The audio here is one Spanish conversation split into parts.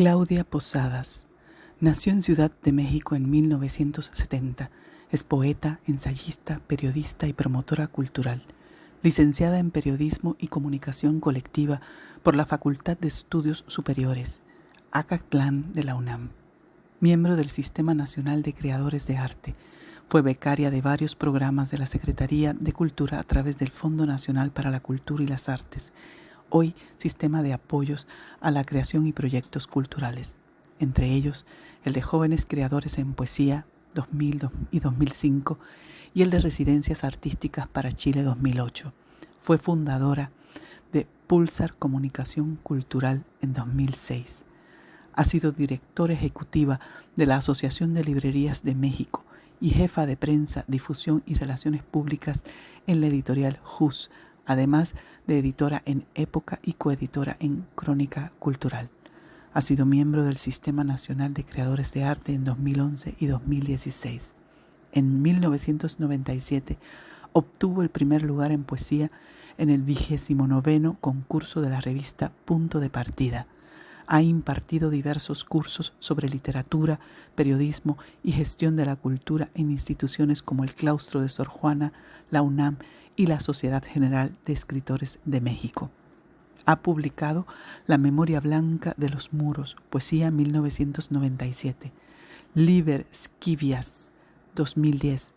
Claudia Posadas nació en Ciudad de México en 1970. Es poeta, ensayista, periodista y promotora cultural. Licenciada en Periodismo y Comunicación Colectiva por la Facultad de Estudios Superiores, Acatlán de la UNAM. Miembro del Sistema Nacional de Creadores de Arte. Fue becaria de varios programas de la Secretaría de Cultura a través del Fondo Nacional para la Cultura y las Artes, hoy Sistema de Apoyos a la Creación y Proyectos Culturales, entre ellos el de Jóvenes Creadores en Poesía 2000 y 2005 y el de Residencias Artísticas para Chile 2008. Fue fundadora de Pulsar Comunicación Cultural en 2006. Ha sido directora ejecutiva de la Asociación de Librerías de México y jefa de prensa, difusión y relaciones públicas en la editorial JUS, además de editora en Época y coeditora en Crónica Cultural. Ha sido miembro del Sistema Nacional de Creadores de Arte en 2011 y 2016. En 1997 obtuvo el primer lugar en poesía en el 29º concurso de la revista Punto de Partida. Ha impartido diversos cursos sobre literatura, periodismo y gestión de la cultura en instituciones como el Claustro de Sor Juana, la UNAM y la Sociedad General de Escritores de México. Ha publicado La Memoria Blanca de los Muros, poesía 1997, Liber Scivias 2010,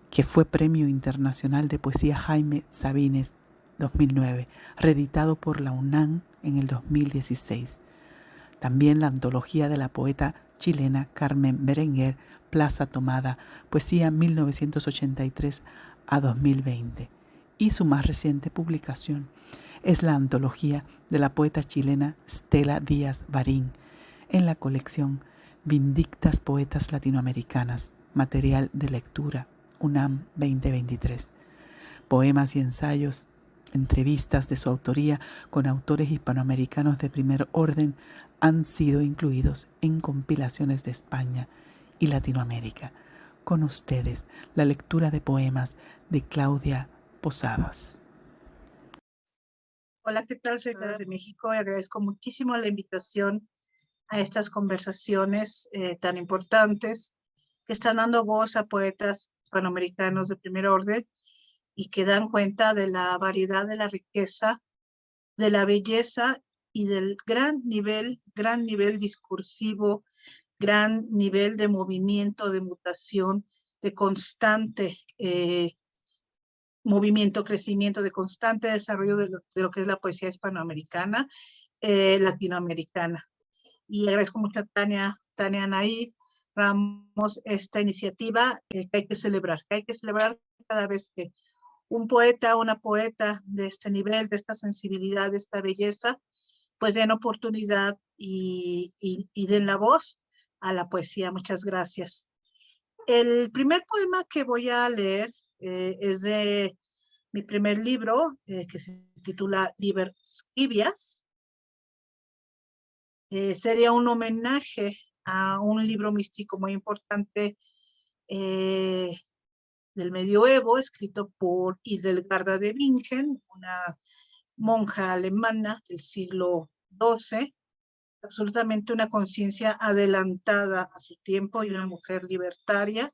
que fue Premio Internacional de Poesía Jaime Sabines 2009, reeditado por la UNAM en el 2016. También la antología de la poeta chilena Carmen Berenguer, Plaza Tomada, poesía 1983 a 2020. Y su más reciente publicación es la antología de la poeta chilena Stella Díaz Barín, en la colección Vindictas Poetas Latinoamericanas, material de lectura, UNAM 2023. Poemas y ensayos, entrevistas de su autoría con autores hispanoamericanos de primer orden han sido incluidos en compilaciones de España y Latinoamérica. Con ustedes, la lectura de poemas de Claudia Posadas. Hola, ¿qué tal? Soy Claudia de México y agradezco muchísimo la invitación a estas conversaciones tan importantes que están dando voz a poetas hispanoamericanos de primer orden y que dan cuenta de la variedad, de la riqueza, de la belleza y del gran nivel discursivo, gran nivel de movimiento, de mutación, de constante movimiento, crecimiento, de constante desarrollo de lo que es la poesía hispanoamericana, latinoamericana. Y agradezco mucho a Tania Anaí Ramos esta iniciativa que hay que celebrar cada vez que un poeta, una poeta de este nivel, de esta sensibilidad, de esta belleza, pues den oportunidad y den la voz a la poesía. Muchas gracias. El primer poema que voy a leer es de mi primer libro, que se titula Liber Scivias. Sería un homenaje a un libro místico muy importante del medioevo, escrito por Hildegarda de Bingen, una monja alemana del siglo XII, absolutamente una conciencia adelantada a su tiempo y una mujer libertaria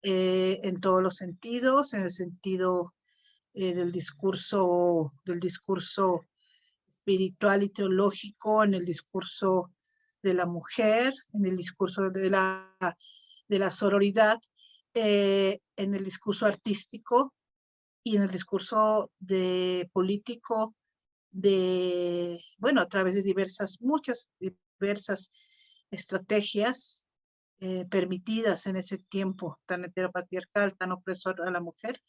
en todos los sentidos, en el sentido del discurso espiritual y teológico, en el discurso de la mujer, en el discurso de la sororidad, en el discurso artístico y en el discurso político, a través de muchas diversas estrategias permitidas en ese tiempo tan heteropatriarcal, tan opresor a la mujer,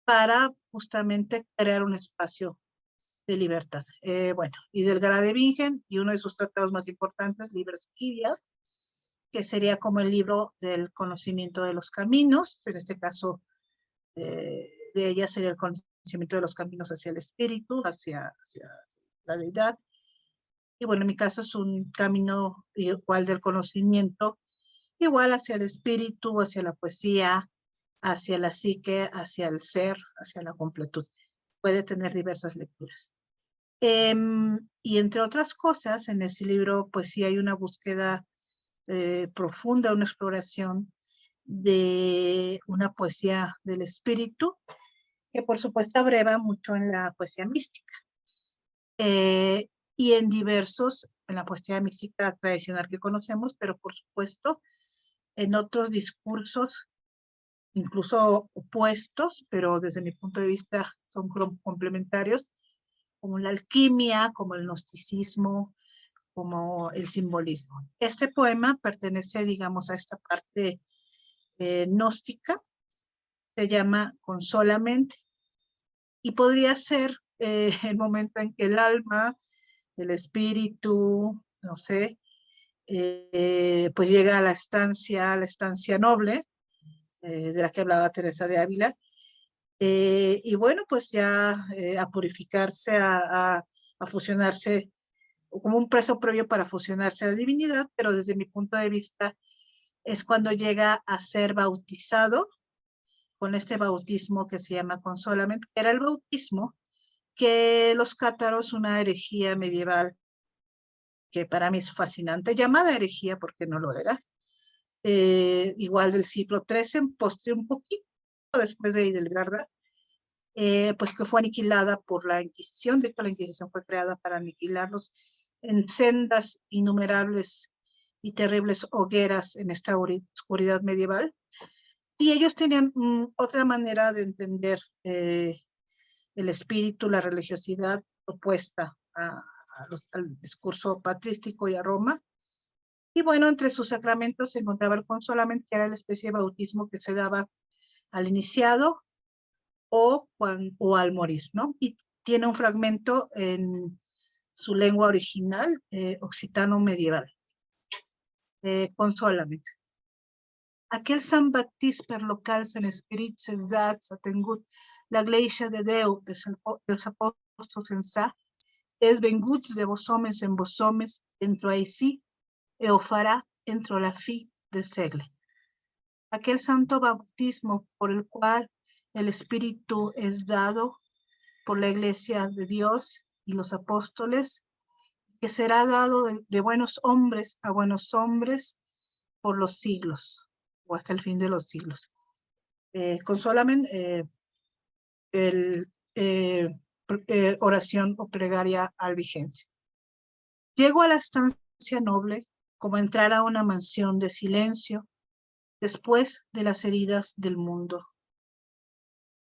para justamente crear un espacio de libertad. Hildegarda de Bingen y uno de sus tratados más importantes, Liber Scivias, que sería como el libro del conocimiento de los caminos, en este caso de ella sería el conocimiento de los caminos hacia el espíritu, hacia la deidad. Y bueno, en mi caso es un camino igual del conocimiento, igual hacia el espíritu, hacia la poesía, hacia la psique, hacia el ser, hacia la completud. Puede tener diversas lecturas. Y entre otras cosas, en ese libro pues sí hay una búsqueda profunda, una exploración de una poesía del espíritu, que por supuesto abreva mucho en la poesía mística. Y en la poesía mística tradicional que conocemos, pero por supuesto en otros discursos, incluso opuestos, pero desde mi punto de vista son complementarios, como la alquimia, como el gnosticismo, como el simbolismo. Este poema pertenece, digamos, a esta parte gnóstica, se llama Consolamente, y podría ser el momento en que el alma, el espíritu, no sé, pues llega a la estancia noble, de la que hablaba Teresa de Ávila, y bueno, pues ya a purificarse, a fusionarse, como un preso previo para fusionarse a la divinidad, pero desde mi punto de vista es cuando llega a ser bautizado con este bautismo que se llama Consolamente, que era el bautismo que los cátaros, una herejía medieval que para mí es fascinante, llamada herejía porque no lo era, igual del siglo XIII, postre un poquito después de Hidelgarda, pues que fue aniquilada por la Inquisición. De hecho, la Inquisición fue creada para aniquilarlos en sendas innumerables y terribles hogueras en esta oscuridad medieval. Y ellos tenían otra manera de entender el espíritu, la religiosidad opuesta al discurso patrístico y a Roma. Y bueno, entre sus sacramentos se encontraba el consolamente, que era la especie de bautismo que se daba al iniciado o al morir, ¿no? Y tiene un fragmento en su lengua original, occitano medieval. Consolament. Aquel Sant Baptist per locals en espírits cesats ha tingut la gleixa de Déu dels apòstols ençà, és venguts de vos homes en vos homes, entro així, e ho farà entro la fi del segle. Aquel santo bautismo por el cual el Espíritu es dado por la Iglesia de Dios y los apóstoles, que será dado de buenos hombres a buenos hombres por los siglos, o hasta el fin de los siglos. Consolamente, oración o plegaria albigense. Llego a la estancia noble como entrar a una mansión de silencio después de las heridas del mundo.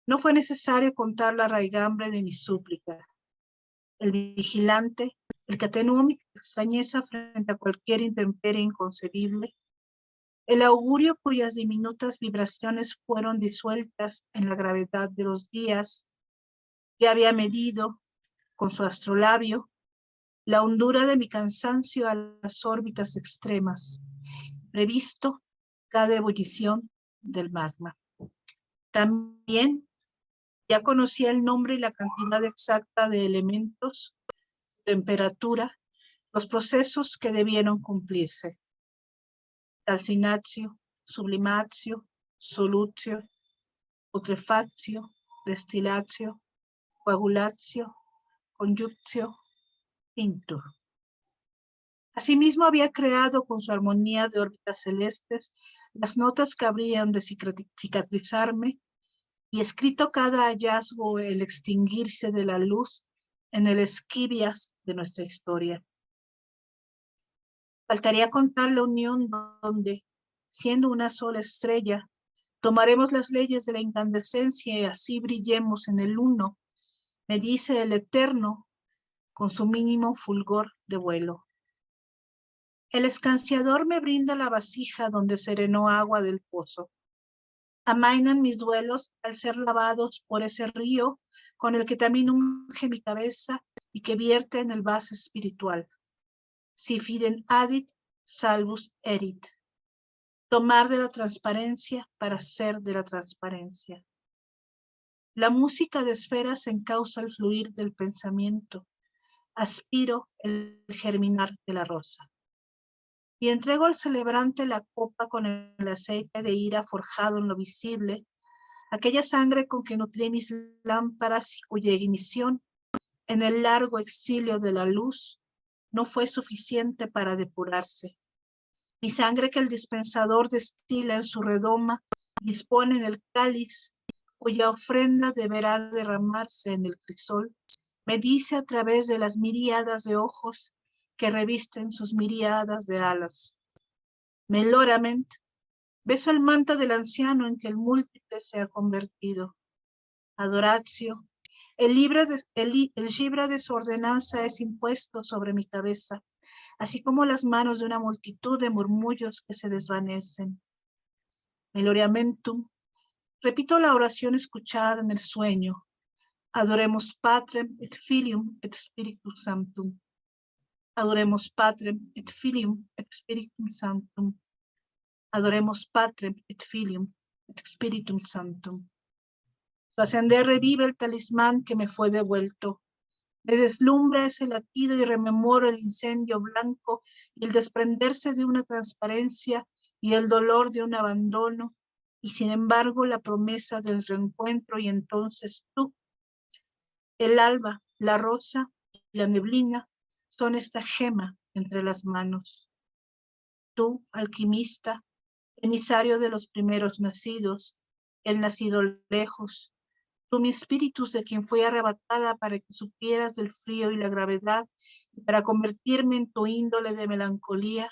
No fue necesario contar la raigambre de mi súplica. El vigilante, el que atenuó mi extrañeza frente a cualquier intemperie inconcebible, el augurio cuyas diminutas vibraciones fueron disueltas en la gravedad de los días, ya había medido, con su astrolabio, la hondura de mi cansancio a las órbitas extremas, previsto cada ebullición del magma. También ya conocía el nombre y la cantidad exacta de elementos, temperatura, los procesos que debieron cumplirse. Calcinatio, sublimatio, solutio, putrefactio, destilatio, coagulatio, conjunctio, tinctur. Asimismo había creado con su armonía de órbitas celestes las notas que habrían de cicatrizarme y escrito cada hallazgo el extinguirse de la luz en el esquivias de nuestra historia. Faltaría contar la unión donde, siendo una sola estrella, tomaremos las leyes de la incandescencia y así brillemos en el uno, me dice el Eterno, con su mínimo fulgor de vuelo. El escanciador me brinda la vasija donde serenó agua del pozo. Amainan mis duelos al ser lavados por ese río con el que también unge mi cabeza y que vierte en el vaso espiritual. Si fiden adit, salvus erit. Tomar de la transparencia para ser de la transparencia. La música de esferas encausa el fluir del pensamiento. Aspiro el germinar de la rosa. Y entrego al celebrante la copa con el aceite de ira forjado en lo visible, aquella sangre con que nutrí mis lámparas y cuya ignición en el largo exilio de la luz, no fue suficiente para depurarse. Mi sangre que el dispensador destila en su redoma, dispone en el cáliz, cuya ofrenda deberá derramarse en el crisol, me dice a través de las miríadas de ojos que revisten sus miríadas de alas. Melorament, beso el manto del anciano en que el múltiple se ha convertido. Adoratio, el libro de su ordenanza es impuesto sobre mi cabeza, así como las manos de una multitud de murmullos que se desvanecen. Meloriamentum, repito la oración escuchada en el sueño. Adoremos Patrem et Filium et Spiritus Sanctum. Adoremos Patrem et Filium et Spiritum Sanctum. Adoremos Patrem et Filium et Spiritum Sanctum. Su ascender revive el talismán que me fue devuelto. Me deslumbra ese latido y rememoro el incendio blanco y el desprenderse de una transparencia y el dolor de un abandono, y sin embargo la promesa del reencuentro, y entonces tú, el alba, la rosa y la neblina son esta gema entre las manos. Tú, alquimista, emisario de los primeros nacidos, el nacido lejos, tú mi espíritu de quien fui arrebatada para que supieras del frío y la gravedad, y para convertirme en tu índole de melancolía.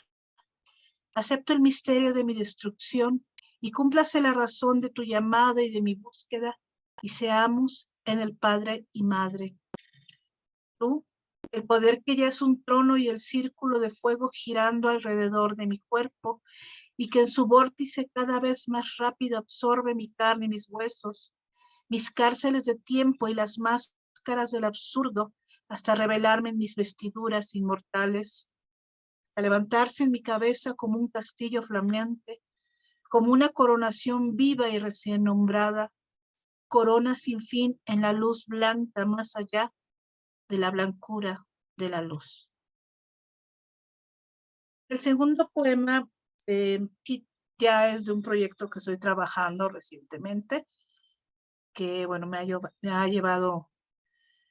Acepto el misterio de mi destrucción y cúmplase la razón de tu llamada y de mi búsqueda, y seamos en el Padre y Madre. Tú, el poder que ya es un trono y el círculo de fuego girando alrededor de mi cuerpo, y que en su vórtice cada vez más rápido absorbe mi carne y mis huesos, mis cárceles de tiempo y las máscaras del absurdo, hasta revelarme en mis vestiduras inmortales, a levantarse en mi cabeza como un castillo flameante, como una coronación viva y recién nombrada, corona sin fin en la luz blanca más allá de la blancura de la luz. El segundo poema ya es de un proyecto que estoy trabajando recientemente, que bueno, me ha llevado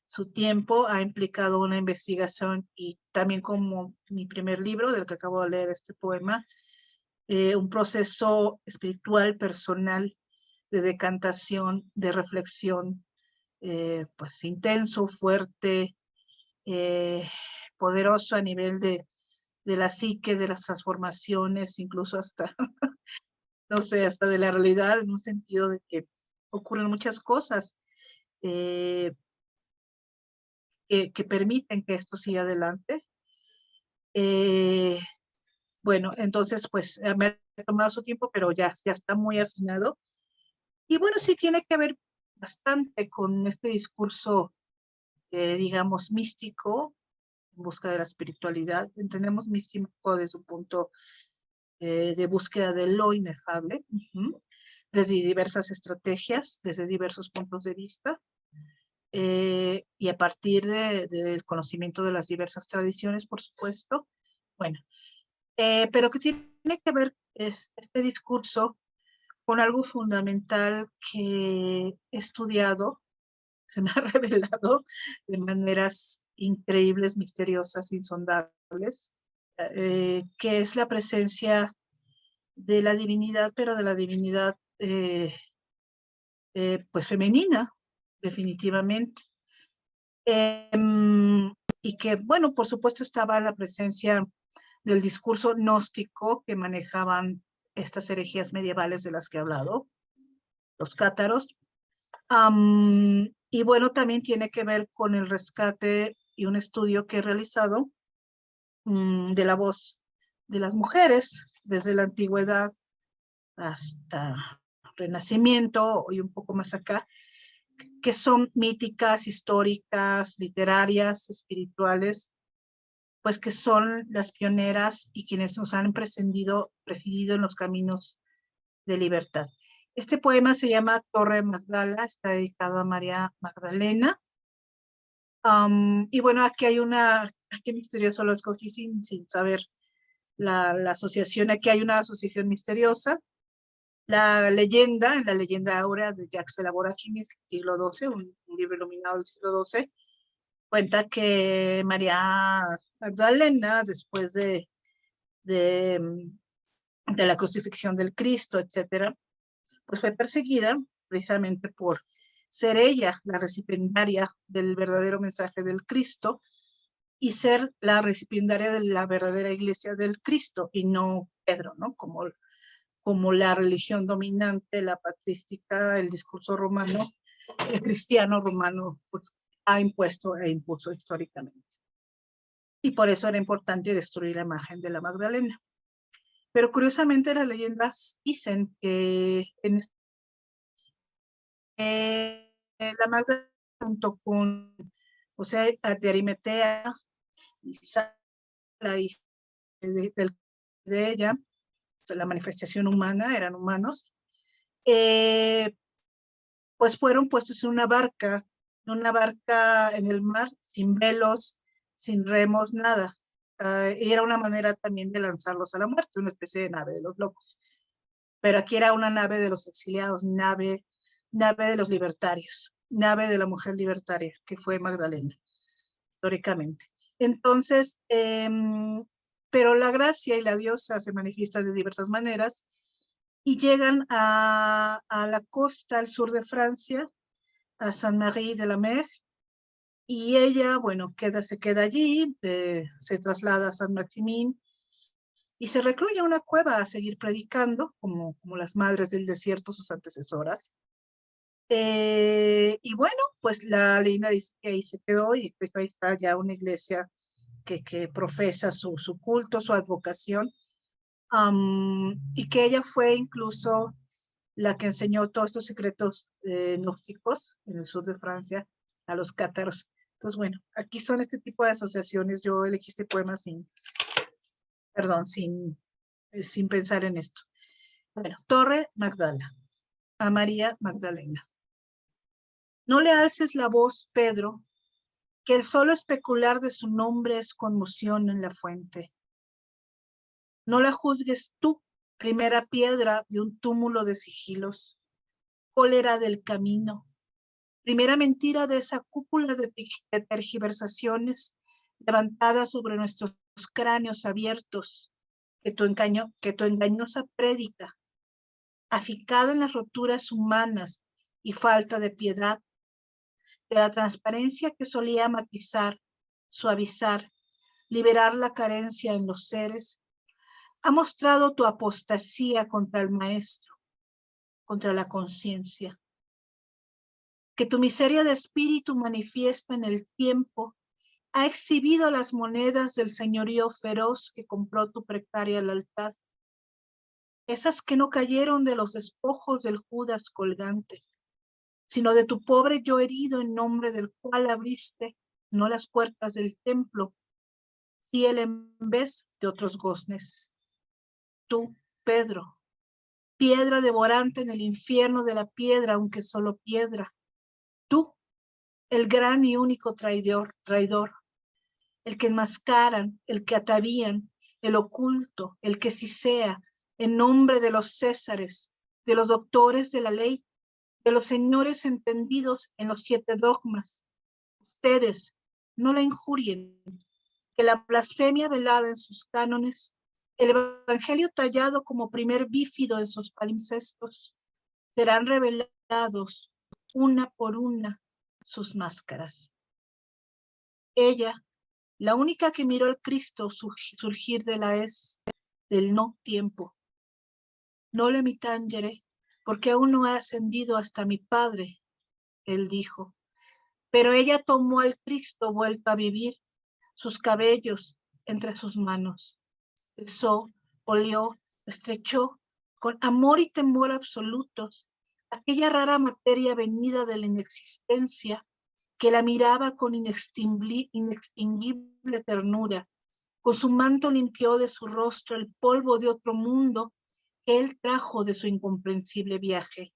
su tiempo, ha implicado una investigación, y también como mi primer libro, del que acabo de leer este poema, un proceso espiritual, personal, de decantación, de reflexión, pues intenso, fuerte, poderoso a nivel de la psique, de las transformaciones, incluso hasta, no sé, hasta de la realidad, en un sentido de que ocurren muchas cosas que permiten que esto siga adelante. Bueno, entonces, pues, me ha tomado su tiempo, pero ya está muy afinado. Y bueno, sí tiene que ver bastante con este discurso, digamos, místico, en busca de la espiritualidad. Entendemos místico desde un punto de búsqueda de lo inefable, desde diversas estrategias, desde diversos puntos de vista, y a partir del conocimiento de las diversas tradiciones, por supuesto. Bueno, pero que tiene que ver este discurso con algo fundamental que he estudiado, se me ha revelado de maneras increíbles, misteriosas, insondables, que es la presencia de la divinidad, pero de la divinidad pues femenina, definitivamente. Y que, bueno, por supuesto estaba la presencia del discurso gnóstico que manejaban estas herejías medievales de las que he hablado, los cátaros. Y bueno, también tiene que ver con el rescate y un estudio que he realizado de la voz de las mujeres desde la antigüedad hasta Renacimiento y un poco más acá, que son míticas, históricas, literarias, espirituales, pues que son las pioneras y quienes nos han presidido en los caminos de libertad. Este poema se llama Torre Magdala, está dedicado a María Magdalena. Y bueno, aquí hay qué misterioso, lo escogí sin saber la asociación. Aquí hay una asociación misteriosa. En la leyenda áurea de Jacques de la Vorágine, siglo XII, un libro iluminado del siglo XII, Cuenta que María Magdalena, después de la crucifixión del Cristo, etcétera, pues fue perseguida precisamente por ser ella la recipiendaria del verdadero mensaje del Cristo y ser la recipiendaria de la verdadera iglesia del Cristo y no Pedro, ¿no? Como la religión dominante, la patrística, el discurso romano, el cristiano romano, pues ha impuesto e impuso históricamente. Y por eso era importante destruir la imagen de la Magdalena. Pero curiosamente las leyendas dicen que la Magdalena junto con José de Arimatea y la hija de ella, la manifestación humana, eran humanos, pues fueron puestos en una barca en el mar, sin velos, sin remos, nada. Y era una manera también de lanzarlos a la muerte, una especie de nave de los locos. Pero aquí era una nave de los exiliados, nave de los libertarios, nave de la mujer libertaria, que fue Magdalena, históricamente. Entonces, pero la gracia y la diosa se manifiestan de diversas maneras y llegan a la costa al sur de Francia, a Saint-Marie-de-la-Mer, y ella, bueno, se queda allí, se traslada a Saint-Maximin y se recluye a una cueva a seguir predicando, como las madres del desierto, sus antecesoras. Y bueno, pues la leyenda dice que ahí se quedó y que ahí está ya una iglesia que profesa su culto, su advocación, y que ella fue incluso la que enseñó todos estos secretos gnósticos en el sur de Francia a los cátaros. Entonces, bueno, aquí son este tipo de asociaciones. Yo elegí este poema sin pensar en esto. Bueno, Torre Magdala, a María Magdalena. No le alces la voz, Pedro, que el solo especular de su nombre es conmoción en la fuente. No la juzgues tú, primera piedra de un túmulo de sigilos, cólera del camino, primera mentira de esa cúpula de tergiversaciones levantada sobre nuestros cráneos abiertos, que tu engañosa prédica, aficada en las roturas humanas y falta de piedad, de la transparencia que solía matizar, suavizar, liberar la carencia en los seres, ha mostrado tu apostasía contra el maestro, contra la conciencia. Que tu miseria de espíritu manifiesta en el tiempo ha exhibido las monedas del señorío feroz que compró tu precaria lealtad, esas que no cayeron de los despojos del Judas colgante, sino de tu pobre yo herido en nombre del cual abriste no las puertas del templo, si él en vez de otros goznes. Tú, Pedro, piedra devorante en el infierno de la piedra, aunque solo piedra. Tú, el gran y único traidor, el que enmascaran, el que atavían, el oculto, el que sisea, en nombre de los césares, de los doctores de la ley, de los señores entendidos en los 7 dogmas. Ustedes no la injurien, que la blasfemia velada en sus cánones, el evangelio tallado como primer bífido en sus palimpsestos, serán revelados una por una sus máscaras. Ella, la única que miró al Cristo surgir de la del no tiempo. No le mi tangere, porque aún no ha ascendido hasta mi Padre, él dijo. Pero ella tomó al Cristo vuelto a vivir, sus cabellos entre sus manos. Besó, olió, estrechó, con amor y temor absolutos, aquella rara materia venida de la inexistencia, que la miraba con inextinguible ternura. Con su manto limpió de su rostro el polvo de otro mundo que él trajo de su incomprensible viaje.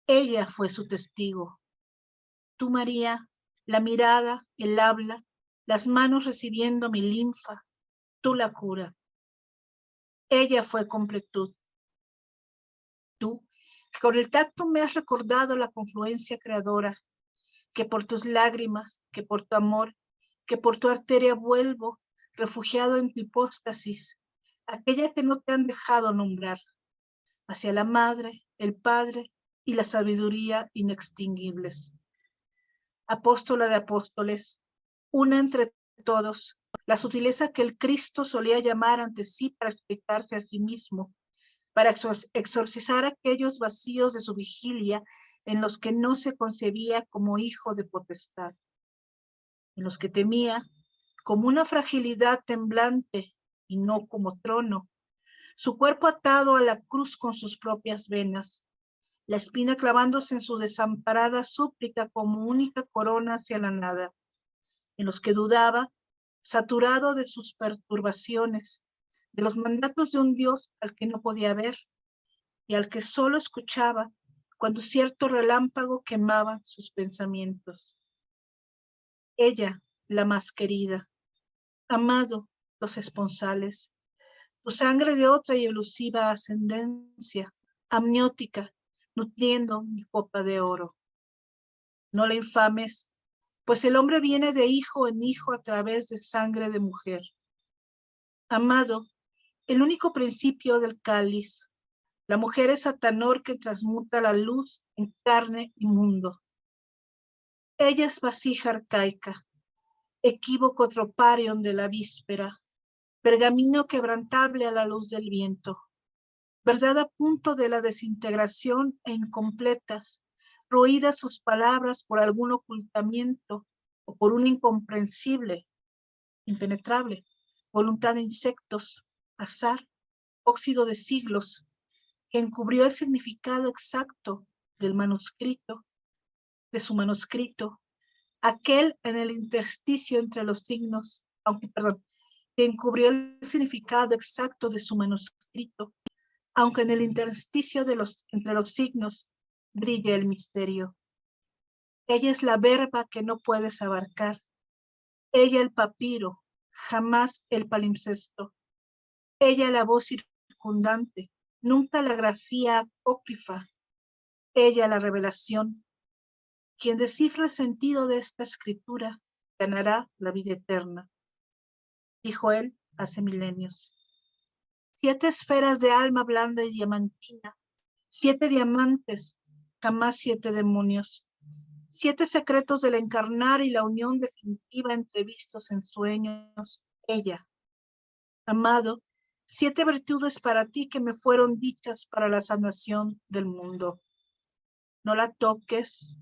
Ella fue su testigo. Tú, María, la mirada, el habla, las manos recibiendo mi linfa, tú la cura. Ella fue completud. Tú, que con el tacto me has recordado la confluencia creadora, que por tus lágrimas, que por tu amor, que por tu arteria vuelvo, refugiado en tu hipóstasis, aquella que no te han dejado nombrar, hacia la Madre, el Padre y la sabiduría inextinguibles. Apóstola de apóstoles, una entre todos, la sutileza que el Cristo solía llamar ante sí para explicarse a sí mismo, para exorcizar aquellos vacíos de su vigilia en los que no se concebía como hijo de potestad, en los que temía como una fragilidad temblante y no como trono, su cuerpo atado a la cruz con sus propias venas, la espina clavándose en su desamparada súplica como única corona hacia la nada, en los que dudaba, saturado de sus perturbaciones, de los mandatos de un Dios al que no podía ver y al que solo escuchaba cuando cierto relámpago quemaba sus pensamientos. Ella, la más querida, amado los esponsales, tu sangre de otra y elusiva ascendencia, amniótica, nutriendo mi copa de oro. No la infames, pues el hombre viene de hijo en hijo a través de sangre de mujer. Amado, el único principio del cáliz, la mujer es Atanor que transmuta la luz en carne y mundo. Ella es vasija arcaica, equívoco troparion de la víspera, pergamino quebrantable a la luz del viento, verdad a punto de la desintegración e incompletas, roídas sus palabras por algún ocultamiento o por un incomprensible, impenetrable, voluntad de insectos, azar, óxido de siglos, que encubrió el significado exacto del manuscrito, de su manuscrito, aquel en el intersticio entre los signos, que encubrió el significado exacto de su manuscrito, aunque en el intersticio entre los signos brilla el misterio. Ella es la verba que no puedes abarcar, ella el papiro, jamás el palimpsesto, ella la voz circundante, nunca la grafía apócrifa, ella la revelación. Quien descifra el sentido de esta escritura ganará la vida eterna, dijo él hace milenios. 7 esferas de alma blanda y diamantina, 7 diamantes, jamás 7 demonios, 7 secretos del encarnar y la unión definitiva entrevistos en sueños, ella. Amado, 7 virtudes para ti que me fueron dichas para la sanación del mundo. No la toques,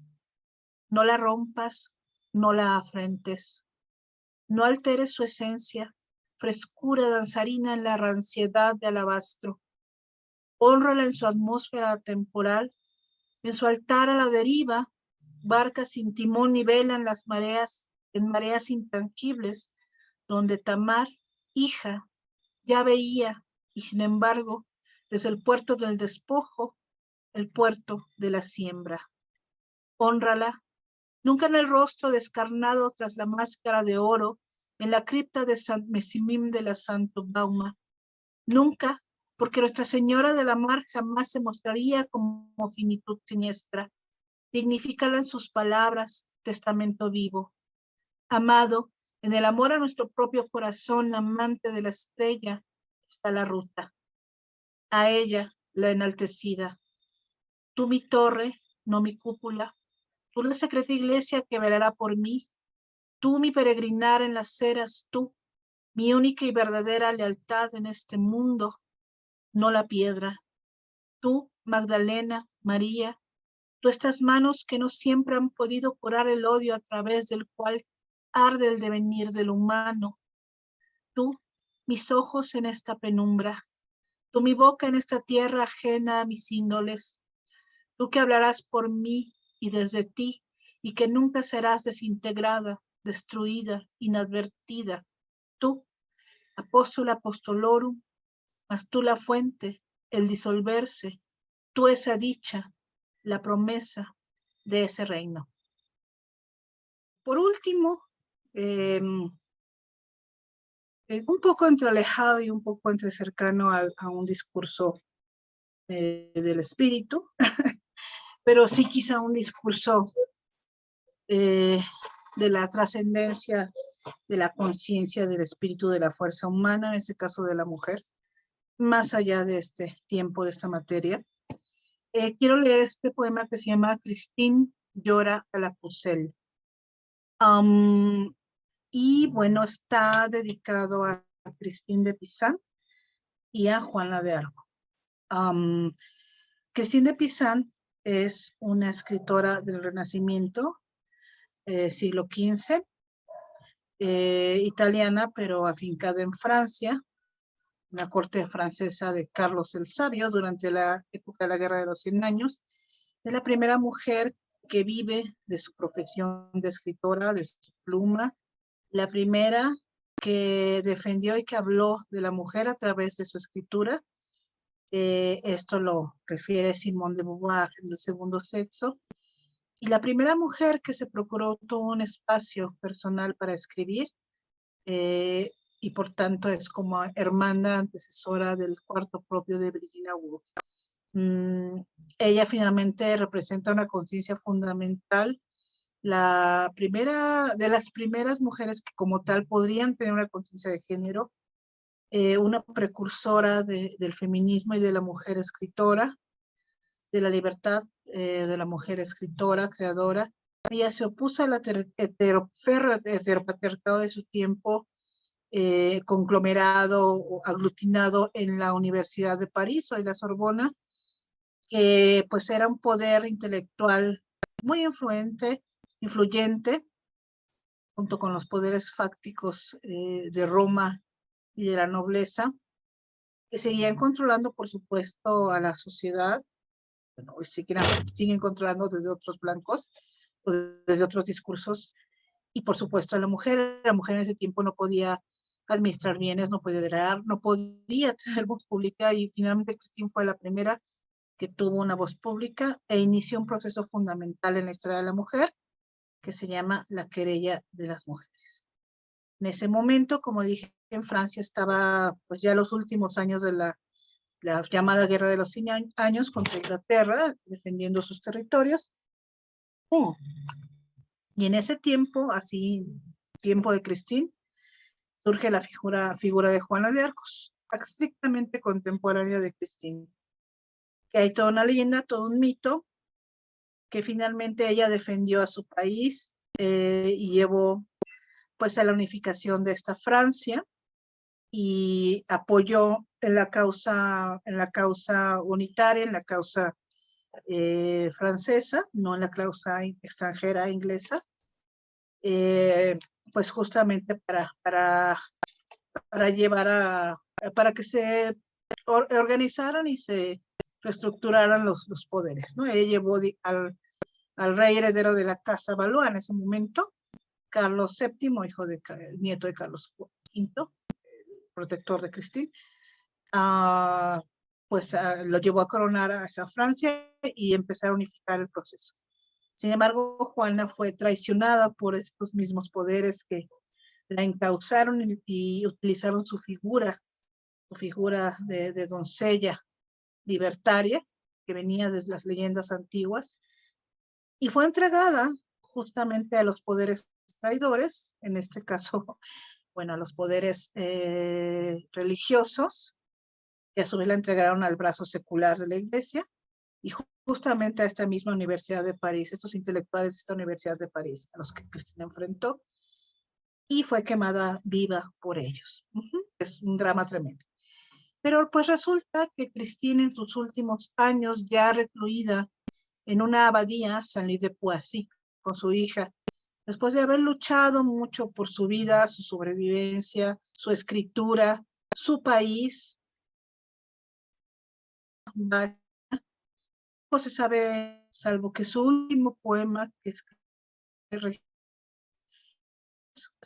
no la rompas, no la afrentes. No alteres su esencia, frescura danzarina en la ranciedad de alabastro. Hónrala en su atmósfera temporal, en su altar a la deriva, barca sin timón ni vela en las mareas, en mareas intangibles, donde Tamar, hija, ya veía, y sin embargo, desde el puerto del despojo, el puerto de la siembra. Hónrala, nunca en el rostro descarnado tras la máscara de oro, en la cripta de San Mesimim de la Santo Bauma. Nunca, porque Nuestra Señora de la Mar jamás se mostraría como finitud siniestra. Dignifícala en sus palabras, testamento vivo. Amado, en el amor a nuestro propio corazón, amante de la estrella, está la ruta. A ella, la enaltecida. Tú mi torre, no mi cúpula. Tú la secreta iglesia que velará por mí. Tú mi peregrinar en las eras, tú, mi única y verdadera lealtad en este mundo, no la piedra. Tú, Magdalena, María, tú estas manos que no siempre han podido curar el odio a través del cual arde el devenir del humano. Tú, mis ojos en esta penumbra. Tú, mi boca en esta tierra ajena a mis índoles. Tú que hablarás por mí y desde ti, y que nunca serás desintegrada, destruida, inadvertida. Tú, apóstol apostolorum, mas tú la fuente, el disolverse, tú esa dicha, la promesa de ese reino. Por último, un poco entre alejado y un poco entre cercano a un discurso del espíritu, pero sí quizá un discurso de la trascendencia de la conciencia, del espíritu, de la fuerza humana, en este caso de la mujer, más allá de este tiempo, de esta materia. Quiero leer este poema que se llama Christine llora a la Pucelle. Y bueno, está dedicado a Christine de Pizan y a Juana de Arco. Christine de Pizan es una escritora del Renacimiento, siglo XV, italiana, pero afincada en Francia, en la corte francesa de Carlos el Sabio durante la época de la Guerra de los 100 Años. Es la primera mujer que vive de su profesión de escritora, de su pluma, la primera que defendió y que habló de la mujer a través de su escritura. Esto lo refiere Simone de Beauvoir en El segundo sexo. Y la primera mujer que se procuró todo un espacio personal para escribir, y por tanto es como hermana antecesora del cuarto propio de Virginia Woolf. Ella finalmente representa una conciencia fundamental, la primera de las primeras mujeres que como tal podrían tener una conciencia de género, una precursora del feminismo y de la mujer escritora, de la libertad de la mujer escritora, creadora. Ella se opuso al heteropatriarcado de su tiempo, conglomerado o aglutinado en la Universidad de París o en la Sorbona, que pues era un poder intelectual muy influyente, junto con los poderes fácticos de Roma y de la nobleza, que seguían controlando, por supuesto, a la sociedad. Bueno, hoy siguen controlando desde otros blancos, desde otros discursos, y por supuesto a la mujer. La mujer en ese tiempo no podía administrar bienes, no podía heredar, no podía tener voz pública, y finalmente Christine fue la primera que tuvo una voz pública e inició un proceso fundamental en la historia de la mujer que se llama la querella de las mujeres. En ese momento, como dije, en Francia estaba pues ya los últimos años de la llamada Guerra de los 100 Años contra Inglaterra, defendiendo sus territorios. Y en ese tiempo, así, tiempo de Christine, surge la figura de Juana de Arcos, estrictamente contemporánea de Christine. Que hay toda una leyenda, todo un mito, que finalmente ella defendió a su país y llevó pues a la unificación de esta Francia, y apoyó en la causa unitaria, en la causa francesa, no en la causa extranjera inglesa, pues justamente para llevar para que se organizaran y se reestructuraran los poderes, ¿no? Ella llevó al rey heredero de la casa Valois en ese momento, Carlos VII, nieto de Carlos V, protector de Christine, pues lo llevó a coronar hacia Francia y empezar a unificar el proceso. Sin embargo, Juana fue traicionada por estos mismos poderes que la encausaron y utilizaron su figura de doncella libertaria, que venía de las leyendas antiguas, y fue entregada justamente a los poderes traidores, en este caso, bueno, a los poderes religiosos, que a su vez la entregaron al brazo secular de la iglesia, y justamente a esta misma Universidad de París, estos intelectuales de esta Universidad de París, a los que Cristina enfrentó, y fue quemada viva por ellos. Es un drama tremendo. Pero pues resulta que Cristina en sus últimos años, ya recluida en una abadía, Saint-Louis de Poissy, con su hija, después de haber luchado mucho por su vida, su sobrevivencia, su escritura, su país, no se sabe, salvo que su último poema, que es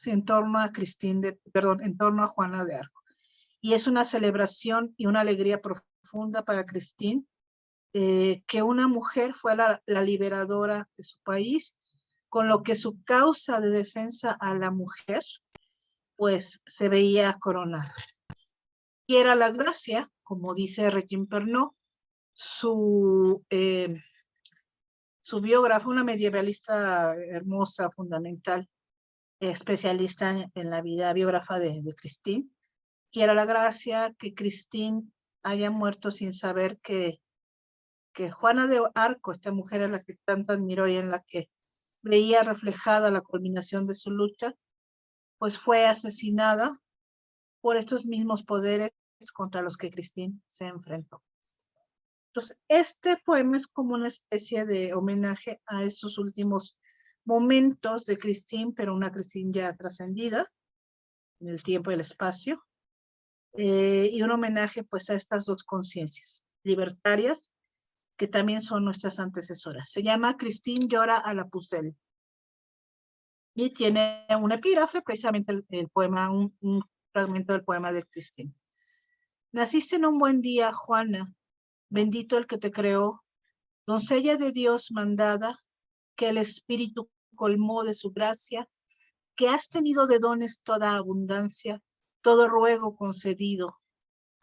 en torno a en torno a Juana de Arco. Y es una celebración y una alegría profunda para Christine, que una mujer fue la liberadora de su país, con lo que su causa de defensa a la mujer, pues se veía coronada. Y era la gracia, como dice Regine Pernot, su su biógrafa, una medievalista hermosa, fundamental, especialista en la vida, biógrafa de Christine. Quiera la gracia que Christine haya muerto sin saber que Juana de Arco, esta mujer a la que tanto admiró y en la que veía reflejada la culminación de su lucha, pues fue asesinada por estos mismos poderes contra los que Christine se enfrentó. Entonces, este poema es como una especie de homenaje a esos últimos momentos de Christine, pero una Christine ya trascendida en el tiempo y el espacio, y un homenaje pues a estas dos conciencias libertarias que también son nuestras antecesoras. Se llama Christine llora a la Pucelle y tiene un epígrafe, precisamente el poema, un fragmento del poema de Christine. Naciste en un buen día, Juana, bendito el que te creó, doncella de Dios mandada, que el Espíritu colmó de su gracia, que has tenido de dones toda abundancia, todo ruego concedido.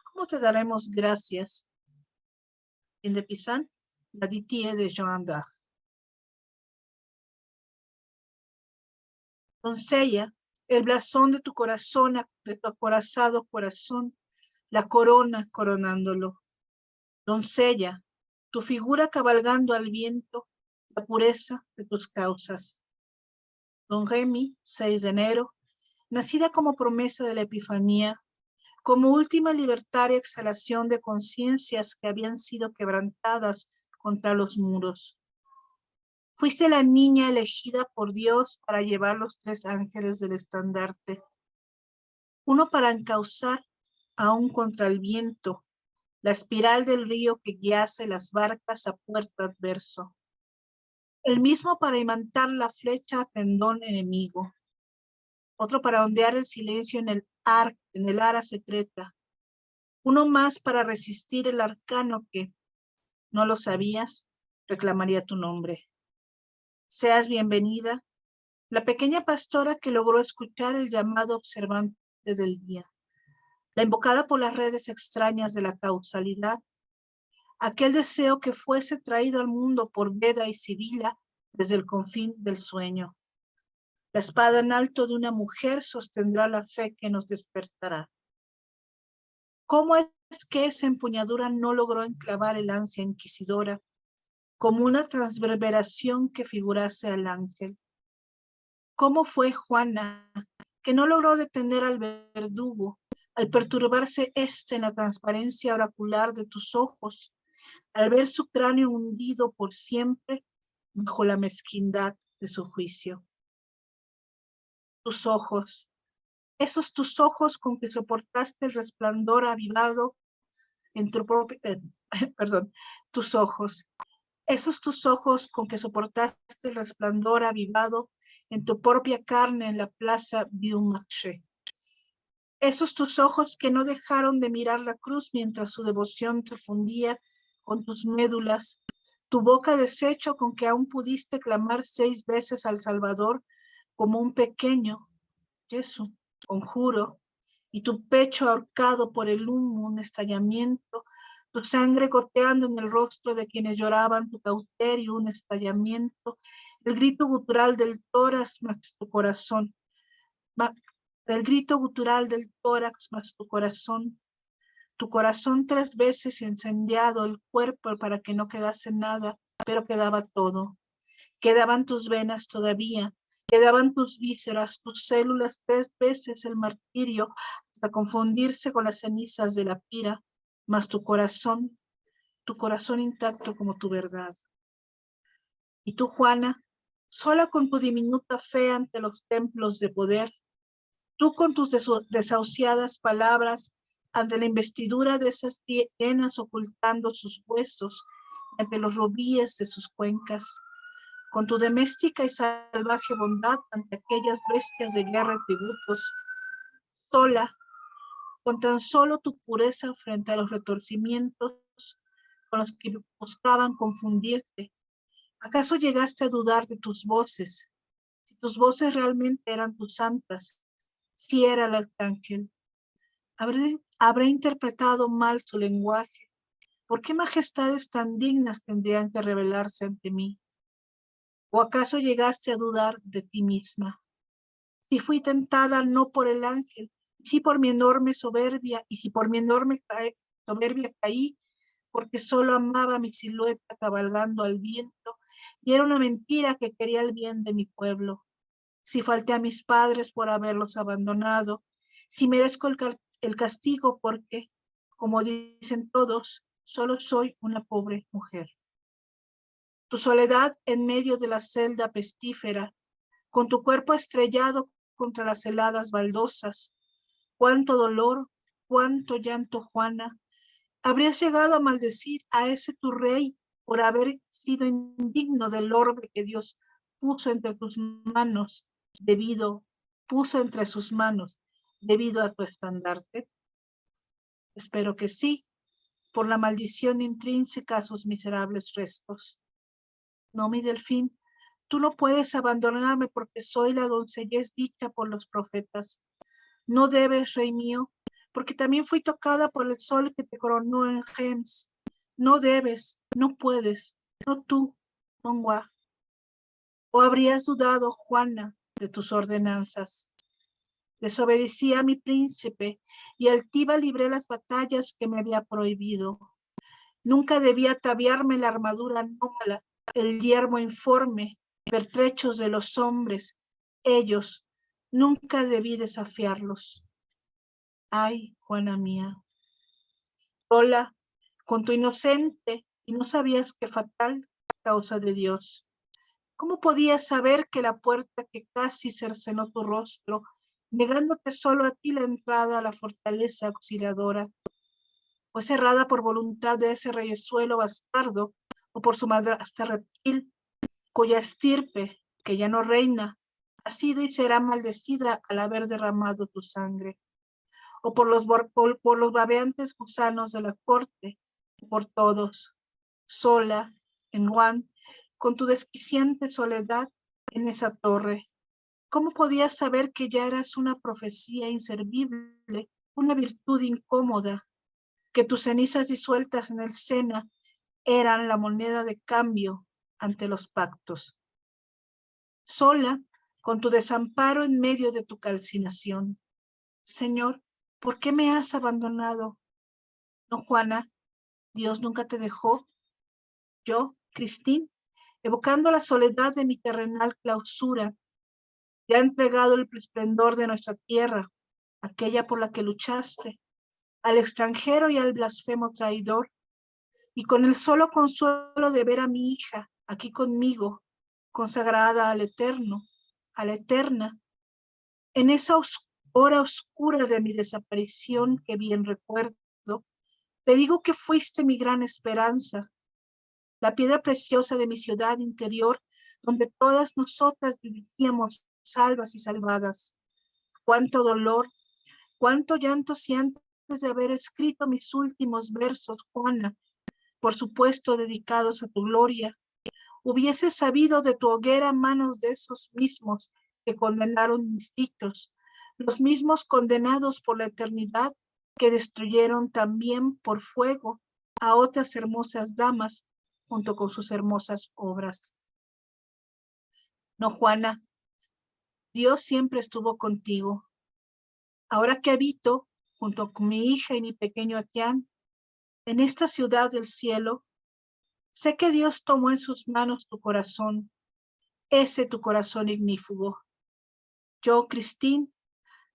¿Cómo te daremos gracias? En de Pizan, la Ditie de Joan d'Arc. Doncella, el blasón de tu corazón, de tu acorazado corazón, la corona coronándolo. Doncella, tu figura cabalgando al viento, la pureza de tus causas. Don Remy, 6 de enero, nacida como promesa de la Epifanía, como última libertaria exhalación de conciencias que habían sido quebrantadas contra los muros. Fuiste la niña elegida por Dios para llevar los 3 ángeles del estandarte, uno para encauzar aún contra el viento, la espiral del río que guiase las barcas a puerto adverso, el mismo para imantar la flecha a tendón enemigo, otro para ondear el silencio en el ara secreta, uno más para resistir el arcano que, no lo sabías, reclamaría tu nombre. Seas bienvenida, la pequeña pastora que logró escuchar el llamado observante del día, la invocada por las redes extrañas de la causalidad, aquel deseo que fuese traído al mundo por Veda y Sibila desde el confín del sueño. La espada en alto de una mujer sostendrá la fe que nos despertará. ¿Cómo es que esa empuñadura no logró enclavar el ansia inquisidora como una transverberación que figurase al ángel? ¿Cómo fue Juana que no logró detener al verdugo al perturbarse en la transparencia oracular de tus ojos, al ver su cráneo hundido por siempre bajo la mezquindad de su juicio? Tus ojos, esos tus ojos con que soportaste el resplandor avivado en tu propio, perdón, tus ojos, esos tus ojos con que soportaste el resplandor avivado en tu propia carne en la plaza Vieux-Marché. Esos tus ojos que no dejaron de mirar la cruz mientras su devoción te fundía con tus médulas, tu boca deshecho con que aún pudiste clamar 6 veces al Salvador como un pequeño, Jesús, conjuro, y tu pecho ahorcado por el humo, un estallamiento, tu sangre goteando en el rostro de quienes lloraban tu cauterio, un estallamiento, el grito gutural del tórax más tu corazón, el grito gutural del tórax más tu corazón 3 veces incendiado el cuerpo para que no quedase nada, pero quedaba todo. Quedaban tus venas todavía, quedaban tus vísceras, tus células 3 veces el martirio, hasta confundirse con las cenizas de la pira, mas tu corazón intacto como tu verdad. Y tú, Juana, sola con tu diminuta fe ante los templos de poder, tú con tus desahuciadas palabras ante la investidura de esas hienas ocultando sus huesos ante los robíes de sus cuencas, con tu doméstica y salvaje bondad ante aquellas bestias de guerra y tributos, sola, con tan solo tu pureza frente a los retorcimientos con los que buscaban confundirte. ¿Acaso llegaste a dudar de tus voces? Si tus voces realmente eran tus santas, si era el arcángel, ¿habré interpretado mal su lenguaje? ¿Por qué majestades tan dignas tendrían que revelarse ante mí? ¿O acaso llegaste a dudar de ti misma? Si fui tentada no por el ángel, si por mi enorme soberbia, y si por mi enorme soberbia caí, porque solo amaba mi silueta cabalgando al viento, y era una mentira que quería el bien de mi pueblo. Si falté a mis padres por haberlos abandonado, si merezco el castigo porque, como dicen todos, solo soy una pobre mujer. Tu soledad en medio de la celda pestífera, con tu cuerpo estrellado contra las heladas baldosas. Cuánto dolor, cuánto llanto, Juana. Habrías llegado a maldecir a ese tu rey por haber sido indigno del orbe que Dios puso entre tus manos puso entre sus manos debido a tu estandarte. Espero que sí, por la maldición intrínseca a sus miserables restos. No, mi delfín, tú no puedes abandonarme porque soy la doncellez dicha por los profetas. No debes, rey mío, porque también fui tocada por el sol que te coronó en Gems. No debes, no puedes, no tú, Mongua. ¿O habrías dudado, Juana, de tus ordenanzas? Desobedecí a mi príncipe y altiva libré las batallas que me había prohibido. Nunca debía ataviarme la armadura anómala, el yermo informe, pertrechos de los hombres. Ellos, nunca debí desafiarlos. Ay, Juana mía, sola, con tu inocente, y no sabías que fatal causa de Dios. ¿Cómo podías saber que la puerta que casi cercenó tu rostro, negándote solo a ti la entrada a la fortaleza auxiliadora, fue cerrada por voluntad de ese reyesuelo bastardo o por su madrastra reptil, cuya estirpe, que ya no reina, ha sido y será maldecida al haber derramado tu sangre? O por los babeantes gusanos de la corte, por todos, sola, en Juan, con tu desquiciante soledad en esa torre. ¿Cómo podías saber que ya eras una profecía inservible, una virtud incómoda, que tus cenizas disueltas en el Sena eran la moneda de cambio ante los pactos? Sola, con tu desamparo en medio de tu calcinación. Señor, ¿por qué me has abandonado? No, Juana, Dios nunca te dejó. Yo, Cristín, evocando la soledad de mi terrenal clausura, te ha entregado el esplendor de nuestra tierra, aquella por la que luchaste, al extranjero y al blasfemo traidor, y con el solo consuelo de ver a mi hija aquí conmigo, consagrada al eterno, a la eterna, en esa hora oscura de mi desaparición que bien recuerdo, te digo que fuiste mi gran esperanza, la piedra preciosa de mi ciudad interior, donde todas nosotras vivíamos salvas y salvadas. Cuánto dolor, cuánto llanto si antes de haber escrito mis últimos versos, Juana, por supuesto dedicados a tu gloria, hubiese sabido de tu hoguera manos de esos mismos que condenaron mis dictos, los mismos condenados por la eternidad que destruyeron también por fuego a otras hermosas damas junto con sus hermosas obras. No, Juana, Dios siempre estuvo contigo. Ahora que habito junto con mi hija y mi pequeño Atián en esta ciudad del cielo, sé que Dios tomó en sus manos tu corazón, ese tu corazón ignífugo. Yo, Cristín,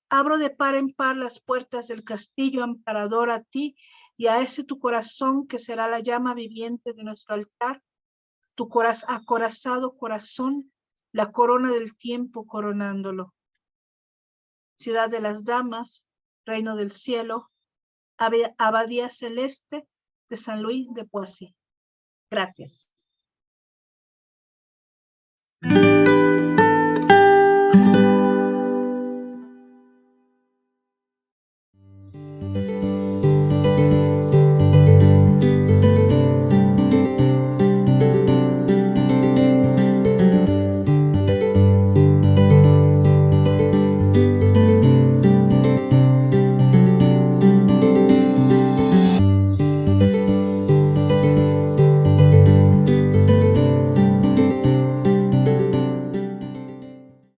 abro de par en par las puertas del castillo amparador a ti y a ese tu corazón que será la llama viviente de nuestro altar, tu acorazado corazón, la corona del tiempo coronándolo. Ciudad de las damas, reino del cielo, abadía celeste de San Luis de Poissy. Gracias.